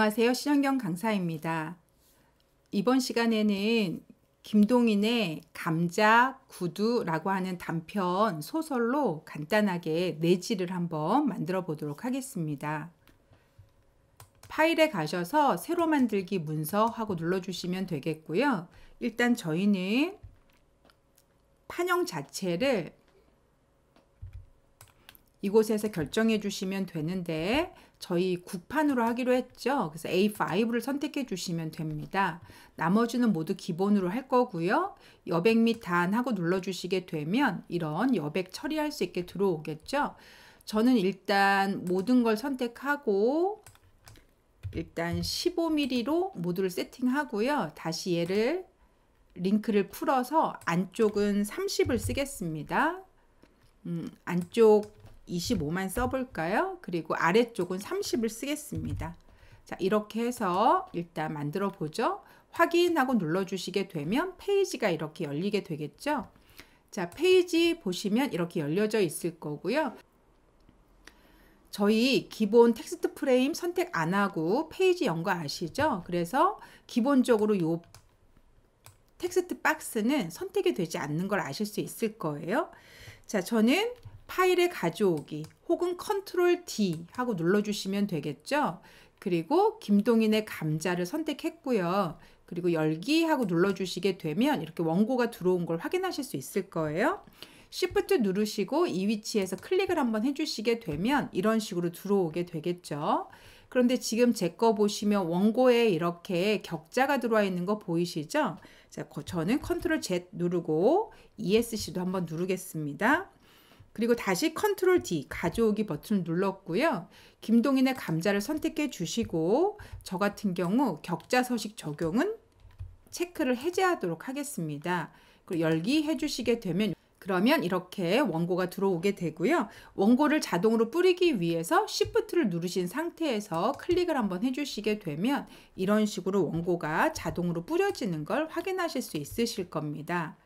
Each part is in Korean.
안녕하세요. 신현경 강사입니다. 이번 시간에는 김동인의 감자, 구두라고 하는 단편 소설로 간단하게 내지를 한번 만들어 보도록 하겠습니다. 파일에 가셔서 새로 만들기 문서 하고 눌러주시면 되겠고요. 일단 저희는 판형 자체를 이곳에서 결정해 주시면 되는데 저희 국판으로 하기로 했죠. 그래서 A5를 선택해 주시면 됩니다. 나머지는 모두 기본으로 할 거고요. 여백 및 단 하고 눌러 주시게 되면 이런 여백 처리할 수 있게 들어오겠죠. 저는 일단 모든 걸 선택하고 일단 15mm로 모두를 세팅하고요. 다시 얘를 링크를 풀어서 안쪽은 30을 쓰겠습니다. 안쪽 25만 써볼까요? 그리고 아래쪽은 30을 쓰겠습니다. 자, 이렇게 해서 일단 만들어 보죠. 확인하고 눌러주시게 되면 페이지가 이렇게 열리게 되겠죠. 자, 페이지 보시면 이렇게 열려져 있을 거고요. 저희 기본 텍스트 프레임 선택 안 하고 페이지 연 거 아시죠? 그래서 기본적으로 이 텍스트 박스는 선택이 되지 않는 걸 아실 수 있을 거예요. 자, 저는 파일에 가져오기 혹은 컨트롤 D 하고 눌러주시면 되겠죠. 그리고 김동인의 감자를 선택했고요. 그리고 열기 하고 눌러주시게 되면 이렇게 원고가 들어온 걸 확인하실 수 있을 거예요. Shift 누르시고 이 위치에서 클릭을 한번 해주시게 되면 이런 식으로 들어오게 되겠죠. 그런데 지금 제 거 보시면 원고에 이렇게 격자가 들어와 있는 거 보이시죠? 자, 저는 컨트롤 Z 누르고 ESC도 한번 누르겠습니다. 그리고 다시 컨트롤 D 가져오기 버튼을 눌렀고요. 김동인의 감자를 선택해 주시고 저 같은 경우 격자 서식 적용은 체크를 해제하도록 하겠습니다. 그리고 열기 해주시게 되면 그러면 이렇게 원고가 들어오게 되고요. 원고를 자동으로 뿌리기 위해서 Shift를 누르신 상태에서 클릭을 한번 해주시게 되면 이런 식으로 원고가 자동으로 뿌려지는 걸 확인하실 수 있으실 겁니다.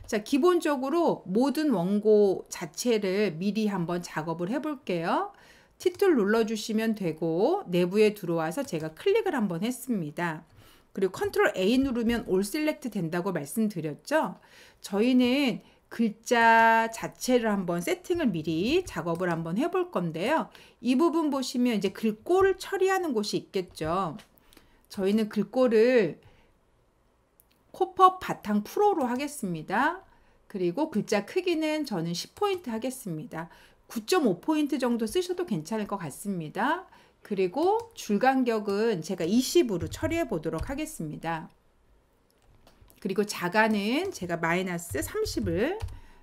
자, 기본적으로 모든 원고 자체를 미리 한번 작업을 해 볼게요. 티틀 눌러주시면 되고 내부에 들어와서 제가 클릭을 한번 했습니다. 그리고 컨트롤 A 누르면 올 셀렉트 된다고 말씀드렸죠. 저희는 글자 자체를 한번 세팅을 미리 작업을 한번 해볼 건데요. 이 부분 보시면 이제 글꼴을 처리하는 곳이 있겠죠. 저희는 글꼴을 코퍼 바탕 프로로 하겠습니다. 그리고 글자 크기는 저는 10포인트 하겠습니다. 9.5포인트 정도 쓰셔도 괜찮을 것 같습니다. 그리고 줄 간격은 제가 20으로 처리해 보도록 하겠습니다. 그리고 자가는 제가 마이너스 30을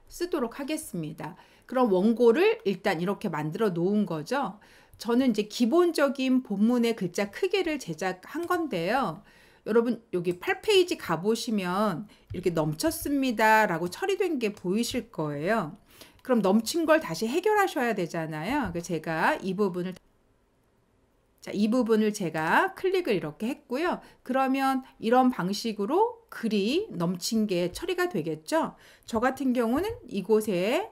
쓰도록 하겠습니다. 그럼 원고를 일단 이렇게 만들어 놓은 거죠. 저는 이제 기본적인 본문의 글자 크기를 제작한 건데요. 여러분 여기 8페이지 가보시면 이렇게 넘쳤습니다 라고 처리된 게 보이실 거예요. 그럼 넘친 걸 다시 해결하셔야 되잖아요. 그래서 제가 이 부분을 제가 클릭을 이렇게 했고요. 그러면 이런 방식으로 글이 넘친 게 처리가 되겠죠. 저 같은 경우는 이곳에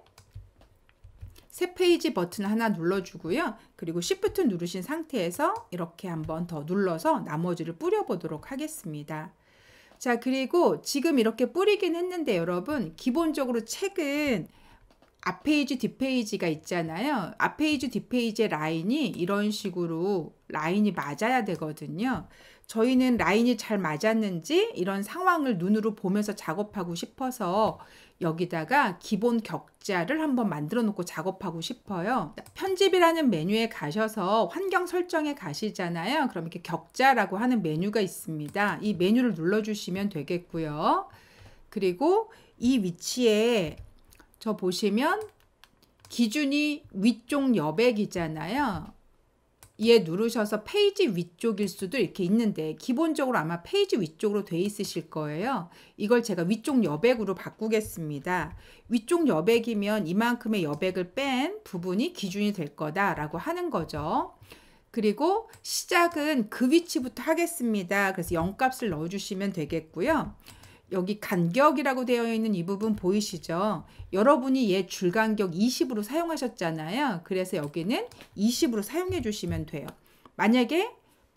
새 페이지 버튼 하나 눌러주고요. 그리고 Shift 누르신 상태에서 이렇게 한번 더 눌러서 나머지를 뿌려보도록 하겠습니다. 자, 그리고 지금 이렇게 뿌리긴 했는데 여러분 기본적으로 책은 앞페이지 뒷페이지가 있잖아요. 앞페이지 뒷페이지의 라인이 이런 식으로 라인이 맞아야 되거든요. 저희는 라인이 잘 맞았는지 이런 상황을 눈으로 보면서 작업하고 싶어서 여기다가 기본 격자를 한번 만들어 놓고 작업하고 싶어요. 편집이라는 메뉴에 가셔서 환경 설정에 가시잖아요. 그럼 이렇게 격자라고 하는 메뉴가 있습니다. 이 메뉴를 눌러주시면 되겠고요. 그리고 이 위치에 저 보시면 기준이 위쪽 여백이잖아요. 얘 누르셔서 페이지 위쪽일 수도 이렇게 있는데 기본적으로 아마 페이지 위쪽으로 돼 있으실 거예요. 이걸 제가 위쪽 여백으로 바꾸겠습니다. 위쪽 여백이면 이만큼의 여백을 뺀 부분이 기준이 될 거다라고 하는 거죠. 그리고 시작은 그 위치부터 하겠습니다. 그래서 0값을 넣어주시면 되겠고요. 여기 간격이라고 되어 있는 이 부분 보이시죠? 여러분이 얘 줄 간격 20으로 사용하셨잖아요. 그래서 여기는 20으로 사용해 주시면 돼요. 만약에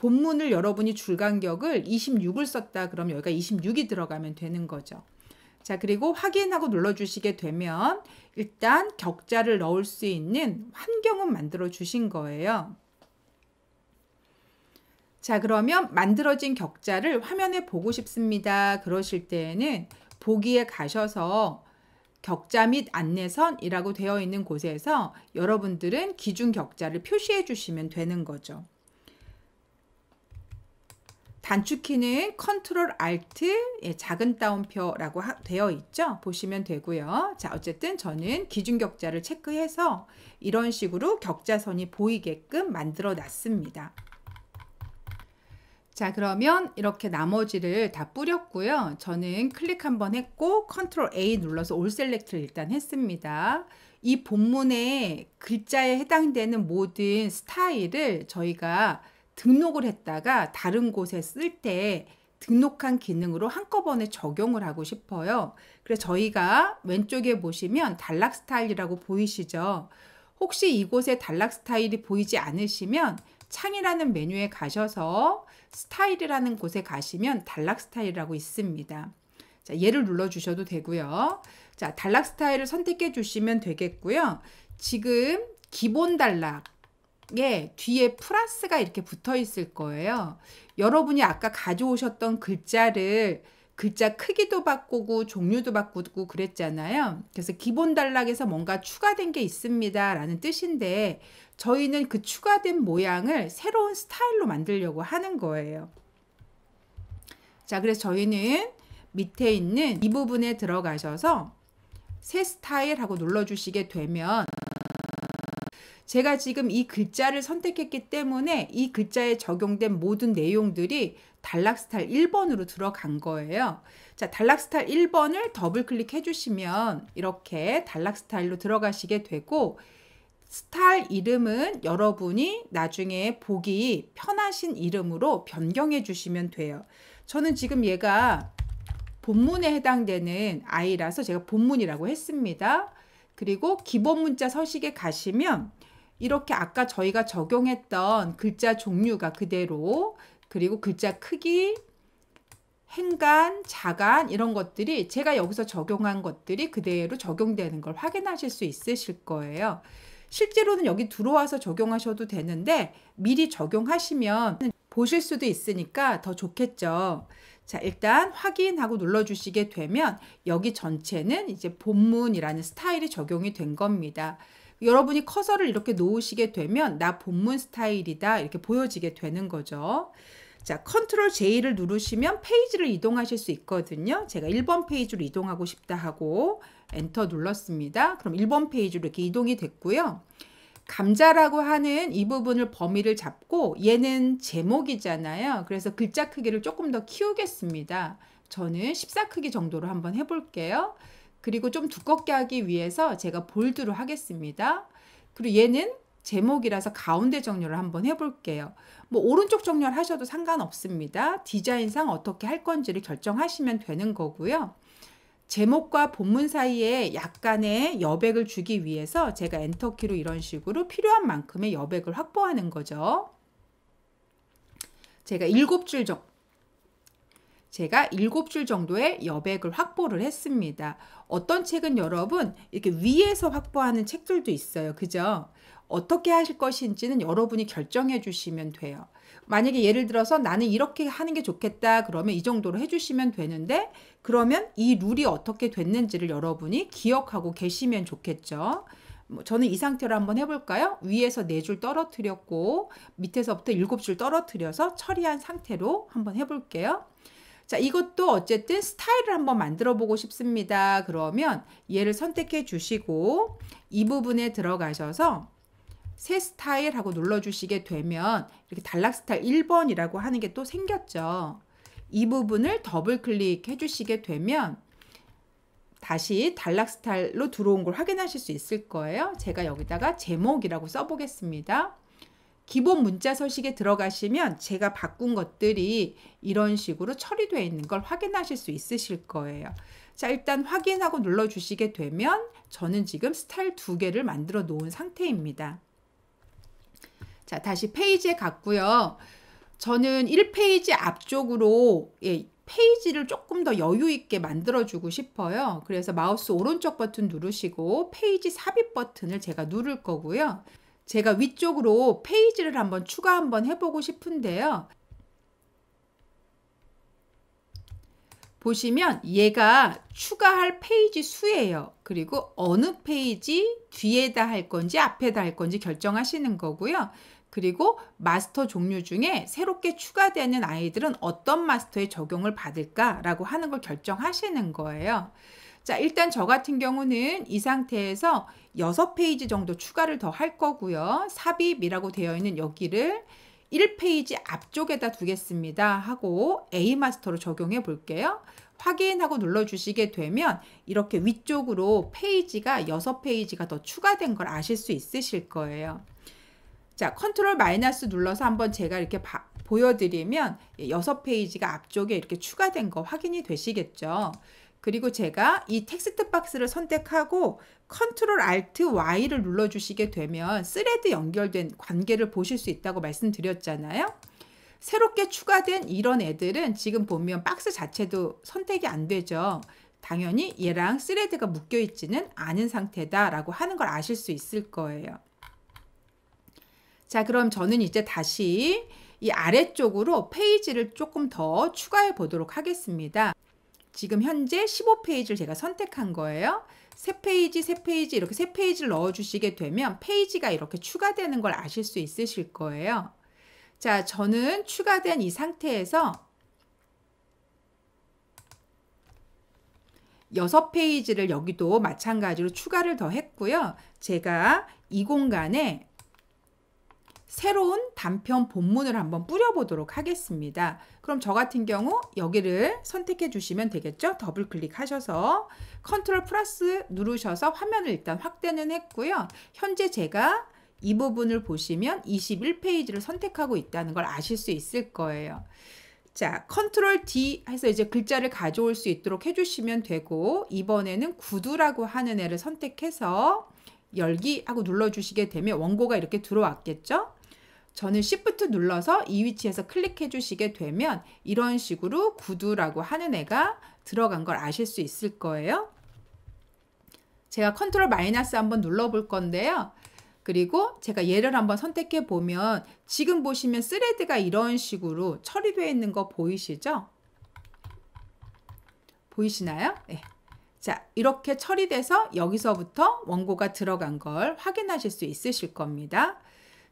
본문을 여러분이 줄 간격을 26을 썼다 그러면 여기가 26이 들어가면 되는 거죠. 자, 그리고 확인하고 눌러주시게 되면 일단 격자를 넣을 수 있는 환경은 만들어 주신 거예요. 자, 그러면 만들어진 격자를 화면에 보고 싶습니다. 그러실 때에는 보기에 가셔서 격자 및 안내선이라고 되어 있는 곳에서 여러분들은 기준 격자를 표시해 주시면 되는 거죠. 단축키는 컨트롤 알트 작은 따옴표라고 되어 있죠. 보시면 되고요. 자, 어쨌든 저는 기준 격자를 체크해서 이런 식으로 격자선이 보이게끔 만들어 놨습니다. 자, 그러면 이렇게 나머지를 다 뿌렸고요. 저는 클릭 한번 했고 컨트롤 A 눌러서 올 셀렉트를 일단 했습니다. 이 본문의 글자에 해당되는 모든 스타일을 저희가 등록을 했다가 다른 곳에 쓸 때 등록한 기능으로 한꺼번에 적용을 하고 싶어요. 그래서 저희가 왼쪽에 보시면 단락 스타일이라고 보이시죠? 혹시 이곳에 단락 스타일이 보이지 않으시면 창이라는 메뉴에 가셔서 스타일이라는 곳에 가시면 단락 스타일이라고 있습니다. 자, 얘를 눌러 주셔도 되고요. 자, 단락 스타일을 선택해 주시면 되겠고요. 지금 기본 단락에 뒤에 플러스가 이렇게 붙어 있을 거예요. 여러분이 아까 가져오셨던 글자를 글자 크기도 바꾸고 종류도 바꾸고 그랬잖아요. 그래서 기본 단락에서 뭔가 추가된 게 있습니다 라는 뜻인데 저희는 그 추가된 모양을 새로운 스타일로 만들려고 하는 거예요. 자, 그래서 저희는 밑에 있는 이 부분에 들어가셔서 새 스타일 하고 눌러주시게 되면 제가 지금 이 글자를 선택했기 때문에 이 글자에 적용된 모든 내용들이 단락 스타일 1번으로 들어간 거예요. 자, 단락 스타일 1번을 더블 클릭해 주시면 이렇게 단락 스타일로 들어가시게 되고 스타일 이름은 여러분이 나중에 보기 편하신 이름으로 변경해 주시면 돼요. 저는 지금 얘가 본문에 해당되는 아이라서 제가 본문이라고 했습니다. 그리고 기본 문자 서식에 가시면 이렇게 아까 저희가 적용했던 글자 종류가 그대로 그리고 글자 크기, 행간, 자간 이런 것들이 제가 여기서 적용한 것들이 그대로 적용되는 걸 확인하실 수 있으실 거예요. 실제로는 여기 들어와서 적용하셔도 되는데 미리 적용하시면 보실 수도 있으니까 더 좋겠죠. 자, 일단 확인하고 눌러주시게 되면 여기 전체는 이제 본문이라는 스타일이 적용이 된 겁니다. 여러분이 커서를 이렇게 놓으시게 되면 나 본문 스타일이다 이렇게 보여지게 되는 거죠. 자, 컨트롤 J를 누르시면 페이지를 이동하실 수 있거든요. 제가 1번 페이지로 이동하고 싶다 하고 엔터 눌렀습니다. 그럼 1번 페이지로 이렇게 이동이 됐고요. 감자라고 하는 이 부분을 범위를 잡고 얘는 제목이잖아요. 그래서 글자 크기를 조금 더 키우겠습니다. 저는 14 크기 정도로 한번 해볼게요. 그리고 좀 두껍게 하기 위해서 제가 볼드로 하겠습니다. 그리고 얘는 제목이라서 가운데 정렬을 한번 해볼게요. 뭐 오른쪽 정렬 하셔도 상관없습니다. 디자인상 어떻게 할 건지를 결정하시면 되는 거고요. 제목과 본문 사이에 약간의 여백을 주기 위해서 제가 엔터키로 이런 식으로 필요한 만큼의 여백을 확보하는 거죠. 제가 7줄 정도의 여백을 확보를 했습니다. 어떤 책은 여러분 이렇게 위에서 확보하는 책들도 있어요. 그죠? 어떻게 하실 것인지는 여러분이 결정해 주시면 돼요. 만약에 예를 들어서 나는 이렇게 하는 게 좋겠다 그러면 이 정도로 해주시면 되는데 그러면 이 룰이 어떻게 됐는지를 여러분이 기억하고 계시면 좋겠죠. 저는 이 상태로 한번 해볼까요? 위에서 4줄 떨어뜨렸고 밑에서부터 7줄 떨어뜨려서 처리한 상태로 한번 해볼게요. 자, 이것도 어쨌든 스타일을 한번 만들어 보고 싶습니다. 그러면 얘를 선택해 주시고 이 부분에 들어가셔서 새 스타일 하고 눌러주시게 되면 이렇게 단락 스타일 1번이라고 하는 게 또 생겼죠. 이 부분을 더블 클릭해 주시게 되면 다시 단락 스타일로 들어온 걸 확인하실 수 있을 거예요. 제가 여기다가 제목이라고 써보겠습니다. 기본 문자 서식에 들어가시면 제가 바꾼 것들이 이런 식으로 처리되어 있는 걸 확인하실 수 있으실 거예요. 자, 일단 확인하고 눌러주시게 되면 저는 지금 스타일 2개를 만들어 놓은 상태입니다. 자, 다시 페이지에 갔고요. 저는 1페이지 앞쪽으로 페이지를 조금 더 여유 있게 만들어 주고 싶어요. 그래서 마우스 오른쪽 버튼 누르시고 페이지 삽입 버튼을 제가 누를 거고요. 제가 위쪽으로 페이지를 한번 해보고 싶은데요. 보시면 얘가 추가할 페이지 수예요. 그리고 어느 페이지 뒤에다 할 건지 앞에다 할 건지 결정하시는 거고요. 그리고 마스터 종류 중에 새롭게 추가되는 아이들은 어떤 마스터에 적용을 받을까라고 하는 걸 결정하시는 거예요. 자, 일단 저 같은 경우는 이 상태에서 6페이지 정도 추가를 더 할 거고요. 삽입이라고 되어 있는 여기를 1페이지 앞쪽에다 두겠습니다 하고 A 마스터로 적용해 볼게요. 확인하고 눌러주시게 되면 이렇게 위쪽으로 페이지가 6페이지가 더 추가된 걸 아실 수 있으실 거예요. 자, 컨트롤 마이너스 눌러서 한번 제가 이렇게 보여드리면 6페이지가 앞쪽에 이렇게 추가된 거 확인이 되시겠죠. 그리고 제가 이 텍스트 박스를 선택하고 컨트롤 알트 Y를 눌러주시게 되면 스레드 연결된 관계를 보실 수 있다고 말씀드렸잖아요. 새롭게 추가된 이런 애들은 지금 보면 박스 자체도 선택이 안 되죠. 당연히 얘랑 스레드가 묶여 있지는 않은 상태다라고 하는 걸 아실 수 있을 거예요. 자, 그럼 저는 이제 다시 이 아래쪽으로 페이지를 조금 더 추가해 보도록 하겠습니다. 지금 현재 15페이지를 제가 선택한 거예요. 3페이지 이렇게 3페이지를 넣어주시게 되면 페이지가 이렇게 추가되는 걸 아실 수 있으실 거예요. 자, 저는 추가된 이 상태에서 6페이지를 여기도 마찬가지로 추가를 더 했고요. 제가 이 공간에 새로운 단편 본문을 한번 뿌려보도록 하겠습니다. 그럼 저 같은 경우 여기를 선택해 주시면 되겠죠. 더블 클릭하셔서 컨트롤 플러스 누르셔서 화면을 일단 확대는 했고요. 현재 제가 이 부분을 보시면 21페이지를 선택하고 있다는 걸 아실 수 있을 거예요. 자, 컨트롤 D 해서 이제 글자를 가져올 수 있도록 해주시면 되고, 이번에는 구두라고 하는 애를 선택해서 열기 하고 눌러주시게 되면 원고가 이렇게 들어왔겠죠. 저는 Shift 눌러서 이 위치에서 클릭해 주시게 되면 이런 식으로 구두라고 하는 애가 들어간 걸 아실 수 있을 거예요. 제가 컨트롤 마이너스 한번 눌러볼 건데요. 그리고 제가 얘를 한번 선택해 보면 지금 보시면 스레드가 이런 식으로 처리되어 있는 거 보이시죠? 보이시나요? 네. 자, 이렇게 처리돼서 여기서부터 원고가 들어간 걸 확인하실 수 있으실 겁니다.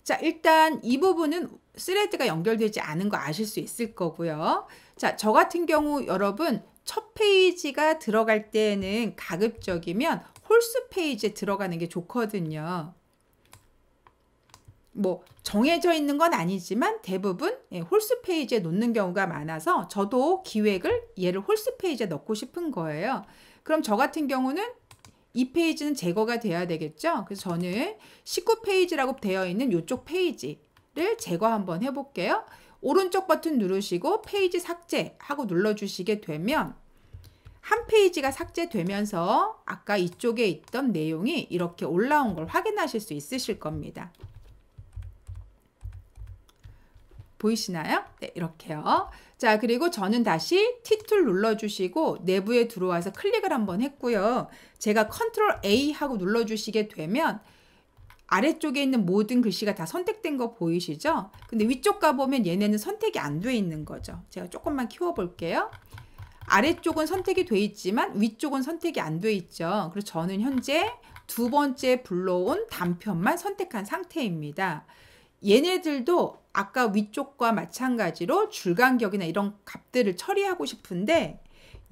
자, 일단 이 부분은 스레드가 연결되지 않은 거 아실 수 있을 거고요. 자, 저 같은 경우 여러분 첫 페이지가 들어갈 때는 가급적이면 홀수 페이지에 들어가는 게 좋거든요. 뭐 정해져 있는 건 아니지만 대부분 홀수 페이지에 놓는 경우가 많아서 저도 기획을 얘를 홀수 페이지에 넣고 싶은 거예요. 그럼 저 같은 경우는 이 페이지는 제거가 돼야 되겠죠. 그래서 저는 19페이지라고 되어 있는 이쪽 페이지를 제거 한번 해볼게요. 오른쪽 버튼 누르시고 페이지 삭제 하고 눌러주시게 되면 한 페이지가 삭제되면서 아까 이쪽에 있던 내용이 이렇게 올라온 걸 확인하실 수 있으실 겁니다. 보이시나요? 네, 이렇게요. 자, 그리고 저는 다시 T2 눌러주시고 내부에 들어와서 클릭을 한번 했고요. 제가 컨트롤 A 하고 눌러주시게 되면 아래쪽에 있는 모든 글씨가 다 선택된 거 보이시죠? 근데 위쪽 가보면 얘네는 선택이 안 돼 있는 거죠. 제가 조금만 키워볼게요. 아래쪽은 선택이 돼 있지만 위쪽은 선택이 안 돼 있죠. 그래서 저는 현재 두 번째 불러온 단편만 선택한 상태입니다. 얘네들도 아까 위쪽과 마찬가지로 줄간격이나 이런 값들을 처리하고 싶은데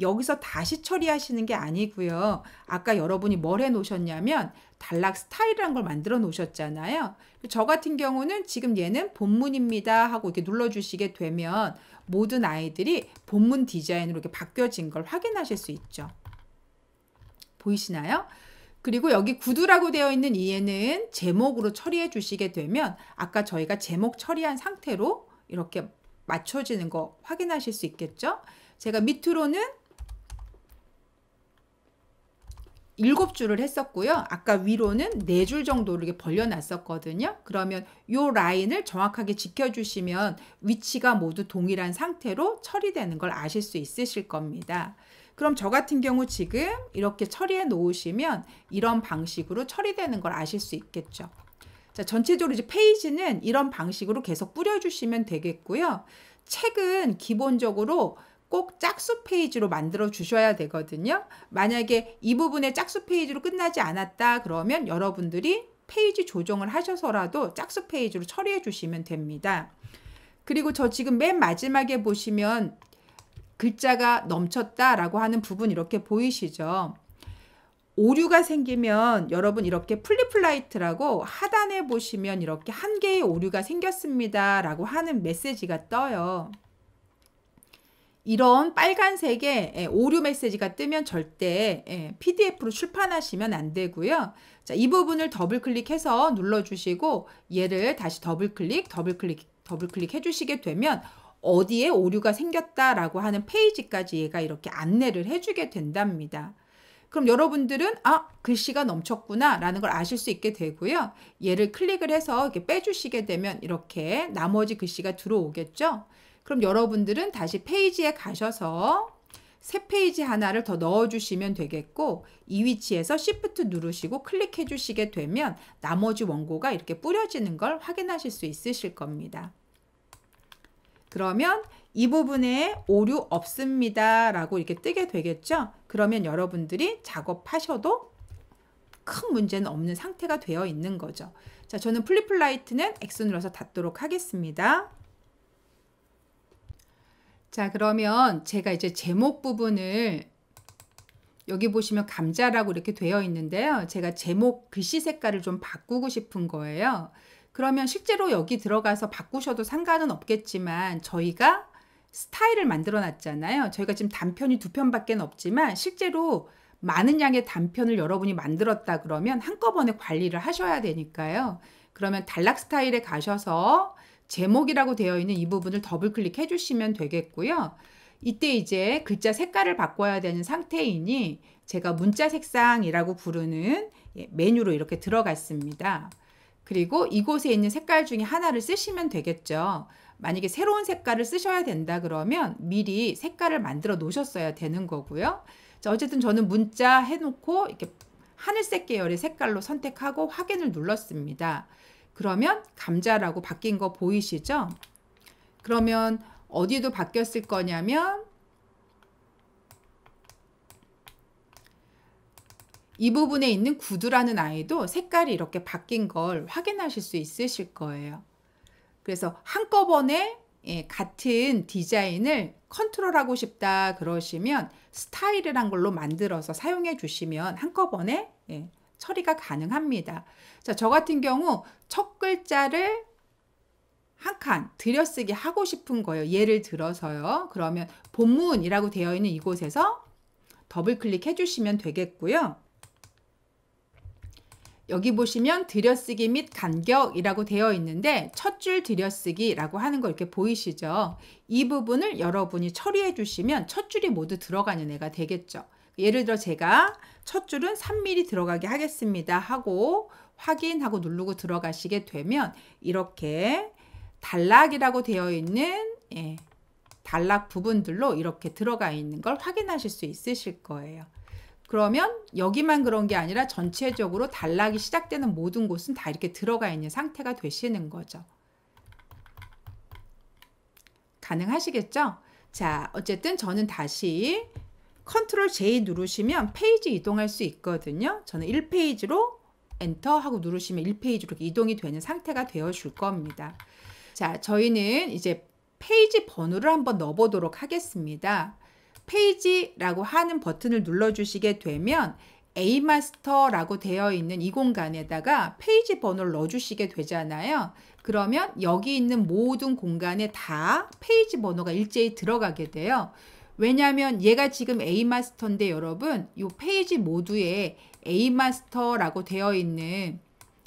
여기서 다시 처리하시는 게 아니고요. 아까 여러분이 뭘 해 놓으셨냐면 단락 스타일이라는 걸 만들어 놓으셨잖아요. 저 같은 경우는 지금 얘는 본문입니다 하고 이렇게 눌러주시게 되면 모든 아이들이 본문 디자인으로 이렇게 바뀌어진 걸 확인하실 수 있죠. 보이시나요? 그리고 여기 구두라고 되어 있는 얘는 제목으로 처리해 주시게 되면 아까 저희가 제목 처리한 상태로 이렇게 맞춰지는 거 확인하실 수 있겠죠? 제가 밑으로는 7줄을 했었고요. 아까 위로는 4줄 정도 이렇게 벌려놨었거든요. 그러면 이 라인을 정확하게 지켜주시면 위치가 모두 동일한 상태로 처리되는 걸 아실 수 있으실 겁니다. 그럼 저 같은 경우 지금 이렇게 처리해 놓으시면 이런 방식으로 처리되는 걸 아실 수 있겠죠. 자, 전체적으로 이제 페이지는 이런 방식으로 계속 뿌려주시면 되겠고요. 책은 기본적으로 꼭 짝수 페이지로 만들어 주셔야 되거든요. 만약에 이 부분에 짝수 페이지로 끝나지 않았다 그러면 여러분들이 페이지 조정을 하셔서라도 짝수 페이지로 처리해 주시면 됩니다. 그리고 저 지금 맨 마지막에 보시면 글자가 넘쳤다라고 하는 부분 이렇게 보이시죠? 오류가 생기면 여러분 이렇게 플리플라이트라고 하단에 보시면 이렇게 한 개의 오류가 생겼습니다 라고 하는 메시지가 떠요. 이런 빨간색의 오류 메시지가 뜨면 절대 PDF로 출판하시면 안 되고요. 자, 이 부분을 더블 클릭해서 눌러주시고 얘를 다시 더블 클릭 해주시게 되면 어디에 오류가 생겼다라고 하는 페이지까지 얘가 이렇게 안내를 해주게 된답니다. 그럼 여러분들은 글씨가 넘쳤구나 라는 걸 아실 수 있게 되고요. 얘를 클릭을 해서 이렇게 빼주시게 되면 이렇게 나머지 글씨가 들어오겠죠. 그럼 여러분들은 다시 페이지에 가셔서 새 페이지 하나를 더 넣어주시면 되겠고 이 위치에서 Shift 누르시고 클릭해 주시게 되면 나머지 원고가 이렇게 뿌려지는 걸 확인하실 수 있으실 겁니다. 그러면 이 부분에 오류 없습니다 라고 이렇게 뜨게 되겠죠. 그러면 여러분들이 작업하셔도 큰 문제는 없는 상태가 되어 있는 거죠. 자, 저는 플리플라이트는 X 눌러서 닫도록 하겠습니다. 자, 그러면 제가 이제 제목 부분을 여기 보시면 감자라고 이렇게 되어 있는데요. 제가 제목 글씨 색깔을 좀 바꾸고 싶은 거예요. 그러면 실제로 여기 들어가서 바꾸셔도 상관은 없겠지만 저희가 스타일을 만들어 놨잖아요. 저희가 지금 단편이 2편밖에 없지만 실제로 많은 양의 단편을 여러분이 만들었다 그러면 한꺼번에 관리를 하셔야 되니까요. 그러면 단락 스타일에 가셔서 제목이라고 되어 있는 이 부분을 더블 클릭해 주시면 되겠고요. 이때 이제 글자 색깔을 바꿔야 되는 상태이니 제가 문자 색상이라고 부르는 메뉴로 이렇게 들어갔습니다. 그리고 이곳에 있는 색깔 중에 하나를 쓰시면 되겠죠. 만약에 새로운 색깔을 쓰셔야 된다 그러면 미리 색깔을 만들어 놓으셨어야 되는 거고요. 자, 어쨌든 저는 문자 해놓고 이렇게 하늘색 계열의 색깔로 선택하고 확인을 눌렀습니다. 그러면 감자라고 바뀐 거 보이시죠? 그러면 어디도 바뀌었을 거냐면 이 부분에 있는 구두라는 아이도 색깔이 이렇게 바뀐 걸 확인하실 수 있으실 거예요. 그래서 한꺼번에 같은 디자인을 컨트롤하고 싶다 그러시면 스타일이란 걸로 만들어서 사용해 주시면 한꺼번에 처리가 가능합니다. 자, 저 같은 경우 첫 글자를 한 칸 들여쓰기 하고 싶은 거예요. 예를 들어서요. 그러면 본문이라고 되어 있는 이곳에서 더블 클릭해 주시면 되겠고요. 여기 보시면 들여쓰기 및 간격이라고 되어 있는데 첫 줄 들여쓰기라고 하는 거 이렇게 보이시죠? 이 부분을 여러분이 처리해 주시면 첫 줄이 모두 들어가는 애가 되겠죠. 예를 들어 제가 첫 줄은 3mm 들어가게 하겠습니다 하고 확인하고 누르고 들어가시게 되면 이렇게 단락이라고 되어 있는 단락 부분들로 이렇게 들어가 있는 걸 확인하실 수 있으실 거예요. 그러면 여기만 그런 게 아니라 전체적으로 단락이 시작되는 모든 곳은 다 이렇게 들어가 있는 상태가 되시는 거죠. 가능하시겠죠? 자, 어쨌든 저는 다시 컨트롤 J 누르시면 페이지 이동할 수 있거든요. 저는 1페이지로 엔터 하고 누르시면 1페이지로 이동이 되는 상태가 되어 줄 겁니다. 자, 저희는 이제 페이지 번호를 한번 넣어 보도록 하겠습니다. 페이지라고 하는 버튼을 눌러주시게 되면 A마스터라고 되어 있는 이 공간에다가 페이지 번호를 넣어주시게 되잖아요. 그러면 여기 있는 모든 공간에 다 페이지 번호가 일제히 들어가게 돼요. 왜냐하면 얘가 지금 A마스터인데 여러분 이 페이지 모두에 A마스터라고 되어 있는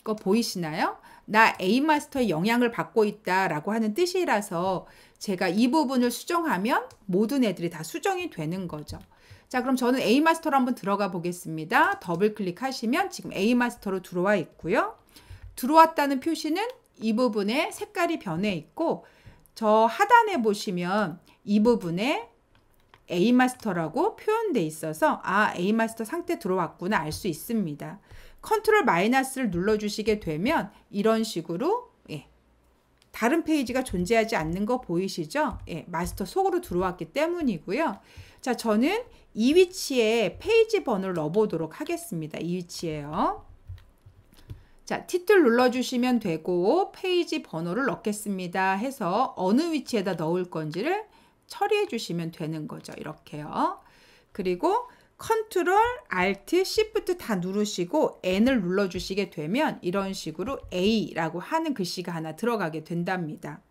거 보이시나요? 나 A마스터의 영향을 받고 있다라고 하는 뜻이라서 제가 이 부분을 수정하면 모든 애들이 다 수정이 되는 거죠. 자, 그럼 저는 A 마스터로 한번 들어가 보겠습니다. 더블 클릭하시면 지금 A 마스터로 들어와 있고요. 들어왔다는 표시는 이 부분에 색깔이 변해 있고, 저 하단에 보시면 이 부분에 A 마스터라고 표현돼 있어서 A 마스터 상태 들어왔구나 알 수 있습니다. 컨트롤 마이너스를 눌러주시게 되면 이런 식으로 다른 페이지가 존재하지 않는 거 보이시죠? 마스터 속으로 들어왔기 때문이고요. 자, 저는 이 위치에 페이지 번호를 넣어보도록 하겠습니다. 이 위치에요. 자, 티틀 눌러주시면 되고 페이지 번호를 넣겠습니다 해서 어느 위치에다 넣을 건지를 처리해 주시면 되는 거죠. 이렇게요. 그리고 컨트롤, 알트, 시프트 다 누르시고 N을 눌러주시게 되면 이런 식으로 A라고 하는 글씨가 하나 들어가게 된답니다.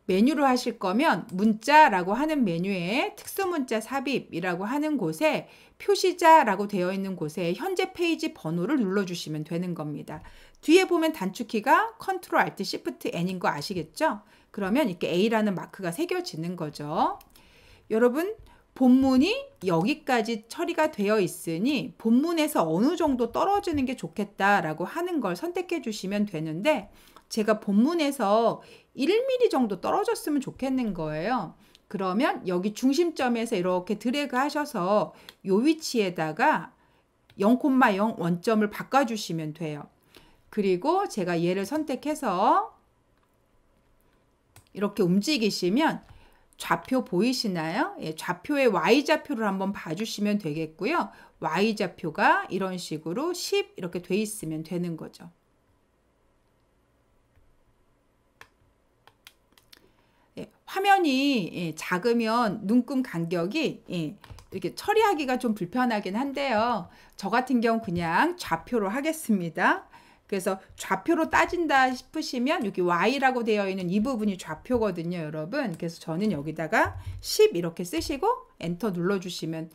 메뉴로 하실 거면 문자라고 하는 메뉴에 특수문자 삽입이라고 하는 곳에 표시자라고 되어 있는 곳에 현재 페이지 번호를 눌러주시면 되는 겁니다. 뒤에 보면 단축키가 컨트롤, 알트, 시프트, N인 거 아시겠죠? 그러면 이렇게 A라는 마크가 새겨지는 거죠. 여러분, 본문이 여기까지 처리가 되어 있으니 본문에서 어느 정도 떨어지는 게 좋겠다라고 하는 걸 선택해 주시면 되는데 제가 본문에서 1mm 정도 떨어졌으면 좋겠는 거예요. 그러면 여기 중심점에서 이렇게 드래그 하셔서 이 위치에다가 0,0 원점을 바꿔주시면 돼요. 그리고 제가 얘를 선택해서 이렇게 움직이시면 좌표 보이시나요? 좌표의 Y좌표를 한번 봐주시면 되겠고요. Y좌표가 이런 식으로 10 이렇게 돼 있으면 되는 거죠. 화면이 작으면 눈금 간격이 이렇게 처리하기가 좀 불편하긴 한데요. 저 같은 경우 그냥 좌표로 하겠습니다. 그래서 좌표로 따진다 싶으시면 여기 Y라고 되어 있는 이 부분이 좌표거든요, 여러분. 그래서 저는 여기다가 10 이렇게 쓰시고 엔터 눌러주시면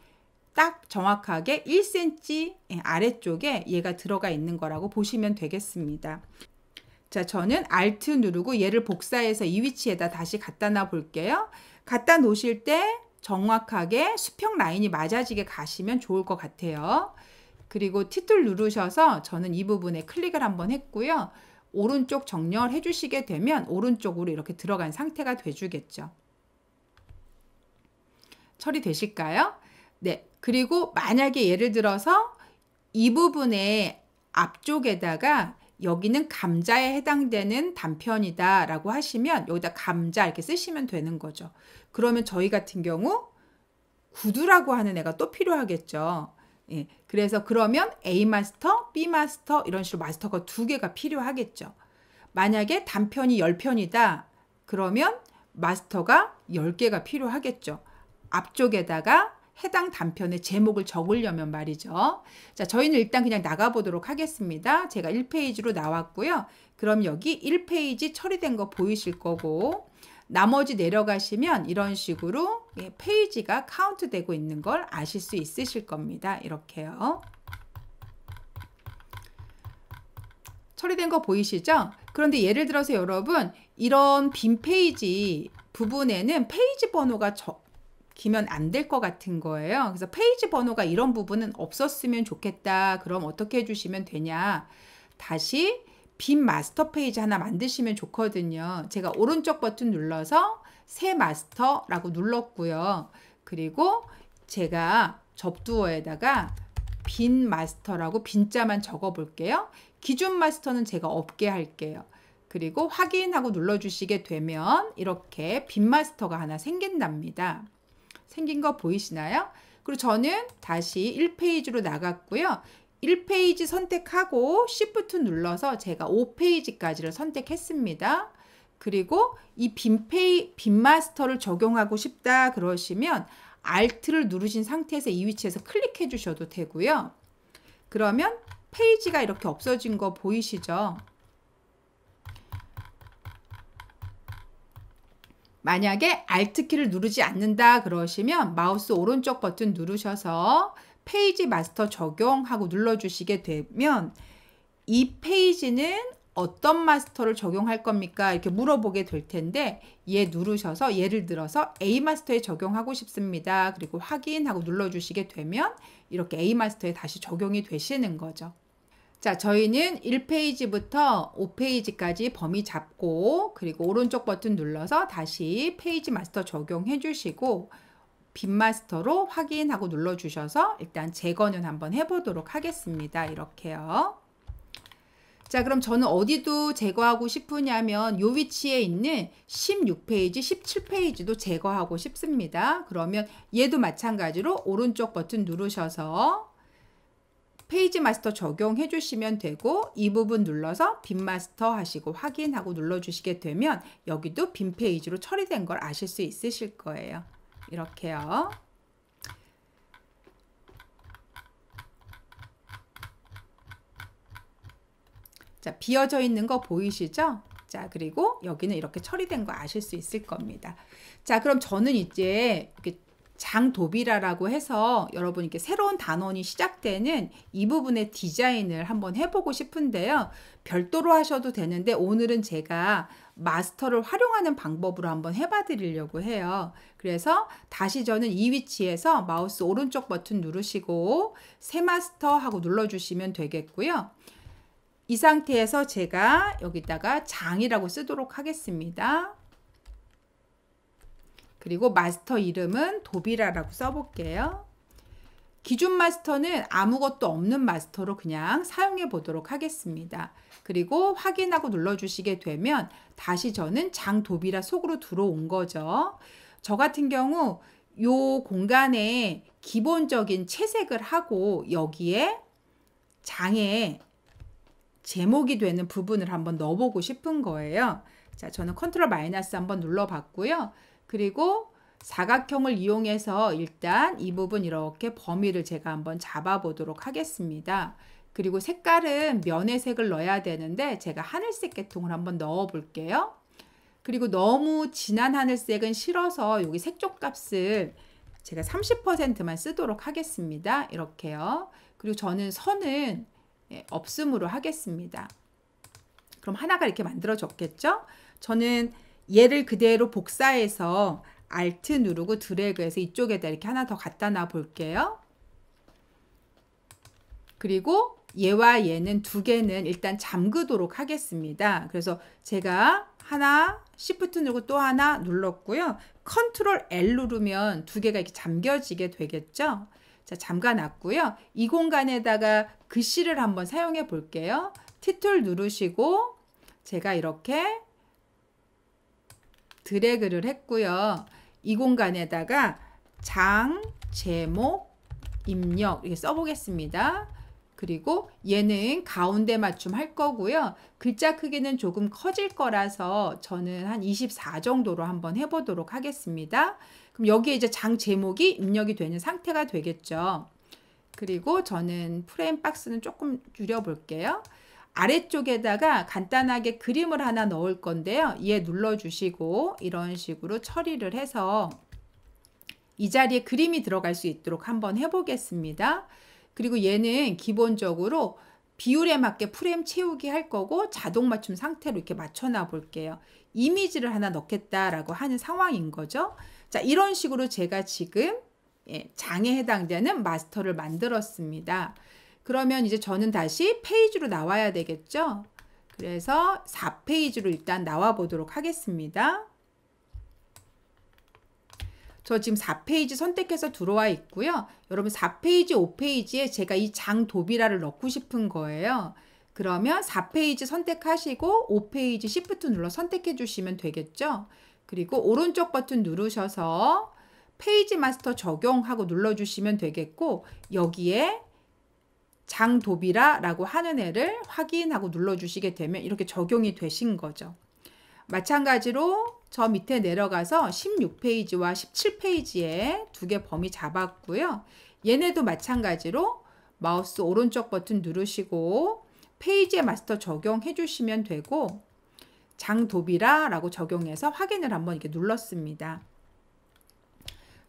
딱 정확하게 1cm 아래쪽에 얘가 들어가 있는 거라고 보시면 되겠습니다. 자, 저는 Alt 누르고 얘를 복사해서 이 위치에다 다시 갖다 놔 볼게요. 갖다 놓으실 때 정확하게 수평 라인이 맞아지게 가시면 좋을 것 같아요. 그리고 티툴 누르셔서 저는 이 부분에 클릭을 한번 했고요. 오른쪽 정렬해 주시게 되면 오른쪽으로 이렇게 들어간 상태가 돼주겠죠. 처리되실까요? 네. 그리고 만약에 예를 들어서 이 부분의 앞쪽에다가 여기는 감자에 해당되는 단편이다 라고 하시면 여기다 감자 이렇게 쓰시면 되는 거죠. 그러면 저희 같은 경우 구두라고 하는 애가 또 필요하겠죠. 그래서 그러면 A 마스터, B 마스터 이런 식으로 마스터가 2개가 필요하겠죠. 만약에 단편이 10편이다. 그러면 마스터가 10개가 필요하겠죠. 앞쪽에다가 해당 단편의 제목을 적으려면 말이죠. 자, 저희는 일단 그냥 나가보도록 하겠습니다. 제가 1페이지로 나왔고요. 그럼 여기 1페이지 처리된 거 보이실 거고 나머지 내려가시면 이런 식으로 페이지가 카운트 되고 있는 걸 아실 수 있으실 겁니다. 이렇게요. 처리된 거 보이시죠? 그런데 예를 들어서 여러분 이런 빈 페이지 부분에는 페이지 번호가 기면 안 될 것 같은 거예요. 그래서 페이지 번호가 이런 부분은 없었으면 좋겠다. 그럼 어떻게 해주시면 되냐? 다시 빈 마스터 페이지 하나 만드시면 좋거든요. 제가 오른쪽 버튼 눌러서 새 마스터라고 눌렀고요. 그리고 제가 접두어에다가 빈 마스터라고 빈자만 적어 볼게요. 기존 마스터는 제가 없게 할게요. 그리고 확인하고 눌러주시게 되면 이렇게 빈 마스터가 하나 생긴답니다. 생긴 거 보이시나요? 그리고 저는 다시 1페이지로 나갔고요. 1페이지 선택하고 Shift 눌러서 제가 5페이지까지를 선택했습니다. 그리고 이 빈 마스터를 적용하고 싶다 그러시면 Alt를 누르신 상태에서 이 위치에서 클릭해 주셔도 되고요. 그러면 페이지가 이렇게 없어진 거 보이시죠? 만약에 Alt키를 누르지 않는다 그러시면 마우스 오른쪽 버튼 누르셔서 페이지 마스터 적용하고 눌러주시게 되면 이 페이지는 어떤 마스터를 적용할 겁니까? 이렇게 물어보게 될 텐데 얘 누르셔서 예를 들어서 A 마스터에 적용하고 싶습니다. 그리고 확인하고 눌러주시게 되면 이렇게 A 마스터에 다시 적용이 되시는 거죠. 자, 저희는 1페이지부터 5페이지까지 범위 잡고 그리고 오른쪽 버튼 눌러서 다시 페이지 마스터 적용해 주시고 빈 마스터로 확인하고 눌러주셔서 일단 제거는 한번 해보도록 하겠습니다. 이렇게요. 자, 그럼 저는 어디도 제거하고 싶으냐면 요 위치에 있는 16페이지, 17페이지도 제거하고 싶습니다. 그러면 얘도 마찬가지로 오른쪽 버튼 누르셔서 페이지 마스터 적용해 주시면 되고 이 부분 눌러서 빈 마스터 하시고 확인하고 눌러주시게 되면 여기도 빈 페이지로 처리된 걸 아실 수 있으실 거예요. 이렇게요. 자, 비어져 있는 거 보이시죠? 자, 그리고 여기는 이렇게 처리된 거 아실 수 있을 겁니다. 자, 그럼 저는 이제 이렇게 장도비라라고 해서 여러분 이렇게 새로운 단원이 시작되는 이 부분의 디자인을 한번 해보고 싶은데요. 별도로 하셔도 되는데 오늘은 제가 마스터를 활용하는 방법으로 한번 해봐 드리려고 해요. 그래서 다시 저는 이 위치에서 마우스 오른쪽 버튼 누르시고 새 마스터 하고 눌러주시면 되겠고요. 이 상태에서 제가 여기다가 장이라고 쓰도록 하겠습니다. 그리고 마스터 이름은 도비라라고 써볼게요. 기존 마스터는 아무것도 없는 마스터로 그냥 사용해 보도록 하겠습니다. 그리고 확인하고 눌러주시게 되면 다시 저는 장도비라 속으로 들어온 거죠. 저 같은 경우 요 공간에 기본적인 채색을 하고 여기에 장에 제목이 되는 부분을 한번 넣어보고 싶은 거예요. 자, 저는 컨트롤 마이너스 한번 눌러봤고요. 그리고 사각형을 이용해서 일단 이 부분 이렇게 범위를 제가 한번 잡아보도록 하겠습니다. 그리고 색깔은 면의 색을 넣어야 되는데 제가 하늘색 계통을 한번 넣어 볼게요. 그리고 너무 진한 하늘색은 싫어서 여기 색조 값을 제가 30%만 쓰도록 하겠습니다. 이렇게요. 그리고 저는 선은 없음으로 하겠습니다. 그럼 하나가 이렇게 만들어졌겠죠? 저는 얘를 그대로 복사해서 Alt 누르고 드래그해서 이쪽에다 이렇게 하나 더 갖다 놔 볼게요. 그리고 얘와 얘는 두 개는 일단 잠그도록 하겠습니다. 그래서 제가 하나 Shift 누르고 또 하나 눌렀고요. Ctrl L 누르면 두 개가 이렇게 잠겨지게 되겠죠. 자, 잠가 놨고요. 이 공간에다가 글씨를 한번 사용해 볼게요. T툴 누르시고 제가 이렇게 드래그를 했고요. 이 공간에다가 장, 제목, 입력 이렇게 써보겠습니다. 그리고 얘는 가운데 맞춤 할 거고요. 글자 크기는 조금 커질 거라서 저는 한 24 정도로 한번 해보도록 하겠습니다. 그럼 여기에 이제 장 제목이 입력이 되는 상태가 되겠죠. 그리고 저는 프레임 박스는 조금 줄여볼게요. 아래쪽에다가 간단하게 그림을 하나 넣을 건데요. 얘 눌러주시고 이런 식으로 처리를 해서 이 자리에 그림이 들어갈 수 있도록 한번 해보겠습니다. 그리고 얘는 기본적으로 비율에 맞게 프레임 채우기 할 거고 자동 맞춤 상태로 이렇게 맞춰놔 볼게요. 이미지를 하나 넣겠다라고 하는 상황인 거죠. 자, 이런 식으로 제가 지금 장에 해당되는 마스터를 만들었습니다. 그러면 이제 저는 다시 페이지로 나와야 되겠죠. 그래서 4페이지로 일단 나와 보도록 하겠습니다. 저 지금 4페이지 선택해서 들어와 있고요. 여러분 4페이지, 5페이지에 제가 이 장도비라를 넣고 싶은 거예요. 그러면 4페이지 선택하시고 5페이지 Shift 눌러 선택해 주시면 되겠죠. 그리고 오른쪽 버튼 누르셔서 페이지 마스터 적용하고 눌러주시면 되겠고 여기에 장도비라라고 하는 애를 확인하고 눌러주시게 되면 이렇게 적용이 되신 거죠. 마찬가지로 저 밑에 내려가서 16페이지와 17페이지에 두 개 범위 잡았고요. 얘네도 마찬가지로 마우스 오른쪽 버튼 누르시고 페이지에 마스터 적용해 주시면 되고 장도비라라고 적용해서 확인을 한번 이렇게 눌렀습니다.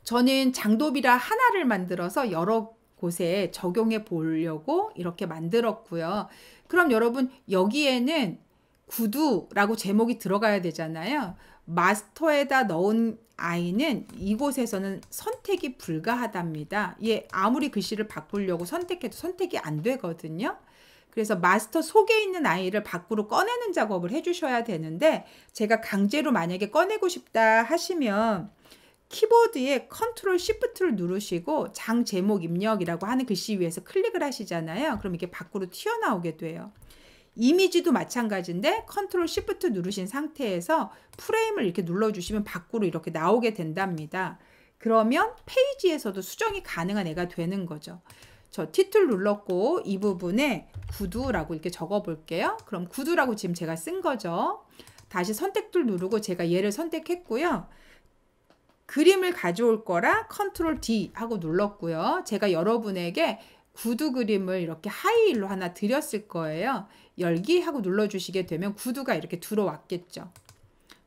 저는 장도비라 하나를 만들어서 여러 곳에 적용해 보려고 이렇게 만들었고요. 그럼 여러분 여기에는 구두라고 제목이 들어가야 되잖아요. 마스터에다 넣은 아이는 이곳에서는 선택이 불가하답니다. 얘 아무리 글씨를 바꾸려고 선택해도 선택이 안 되거든요. 그래서 마스터 속에 있는 아이를 밖으로 꺼내는 작업을 해주셔야 되는데, 제가 강제로 만약에 꺼내고 싶다 하시면 키보드에 컨트롤 시프트를 누르시고 장 제목 입력이라고 하는 글씨 위에서 클릭을 하시잖아요. 그럼 이게 밖으로 튀어나오게 돼요. 이미지도 마찬가지인데 컨트롤 시프트 누르신 상태에서 프레임을 이렇게 눌러주시면 밖으로 이렇게 나오게 된답니다. 그러면 페이지에서도 수정이 가능한 애가 되는 거죠. 저 T툴 눌렀고 이 부분에 구두라고 이렇게 적어 볼게요. 그럼 구두라고 지금 제가 쓴 거죠. 다시 선택툴 누르고 제가 얘를 선택했고요. 그림을 가져올 거라 컨트롤 D 하고 눌렀고요. 제가 여러분에게 구두 그림을 이렇게 하이힐로 하나 드렸을 거예요. 열기 하고 눌러주시게 되면 구두가 이렇게 들어왔겠죠.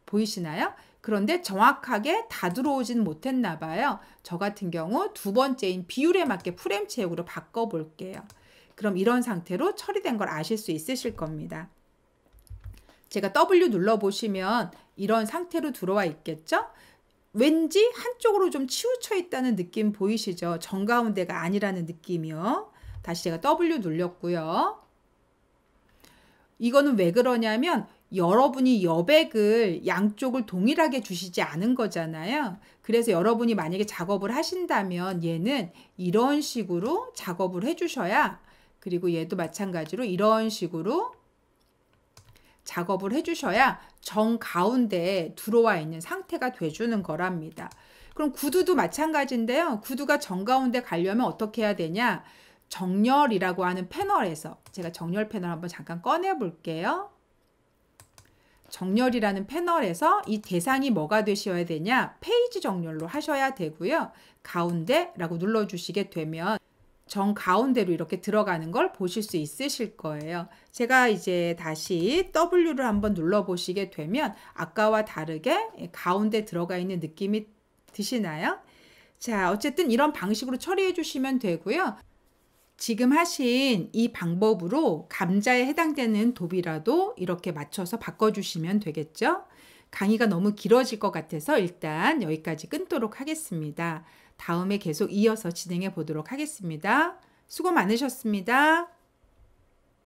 보이시나요? 그런데 정확하게 다 들어오진 못했나 봐요. 저 같은 경우 두 번째인 비율에 맞게 프레임 채우기로 바꿔볼게요. 그럼 이런 상태로 처리된 걸 아실 수 있으실 겁니다. 제가 W 눌러보시면 이런 상태로 들어와 있겠죠? 왠지 한쪽으로 좀 치우쳐 있다는 느낌 보이시죠? 정가운데가 아니라는 느낌이요. 다시 제가 W 눌렸고요. 이거는 왜 그러냐면 여러분이 여백을 양쪽을 동일하게 주시지 않은 거잖아요. 그래서 여러분이 만약에 작업을 하신다면 얘는 이런 식으로 작업을 해주셔야, 그리고 얘도 마찬가지로 이런 식으로 작업을 해주셔야 정 가운데에 들어와 있는 상태가 돼주는 거랍니다. 그럼 구두도 마찬가지인데요. 구두가 정 가운데 가려면 어떻게 해야 되냐? 정렬이라고 하는 패널에서, 제가 정렬 패널 한번 잠깐 꺼내 볼게요. 정렬이라는 패널에서 이 대상이 뭐가 되셔야 되냐? 페이지 정렬로 하셔야 되고요. 가운데라고 눌러주시게 되면 정 가운데로 이렇게 들어가는 걸 보실 수 있으실 거예요. 제가 이제 다시 W를 한번 눌러 보시게 되면 아까와 다르게 가운데 들어가 있는 느낌이 드시나요? 자, 어쨌든 이런 방식으로 처리해 주시면 되고요. 지금 하신 이 방법으로 감자에 해당되는 도비라도 이렇게 맞춰서 바꿔주시면 되겠죠? 강의가 너무 길어질 것 같아서 일단 여기까지 끊도록 하겠습니다. 다음에 계속 이어서 진행해 보도록 하겠습니다. 수고 많으셨습니다.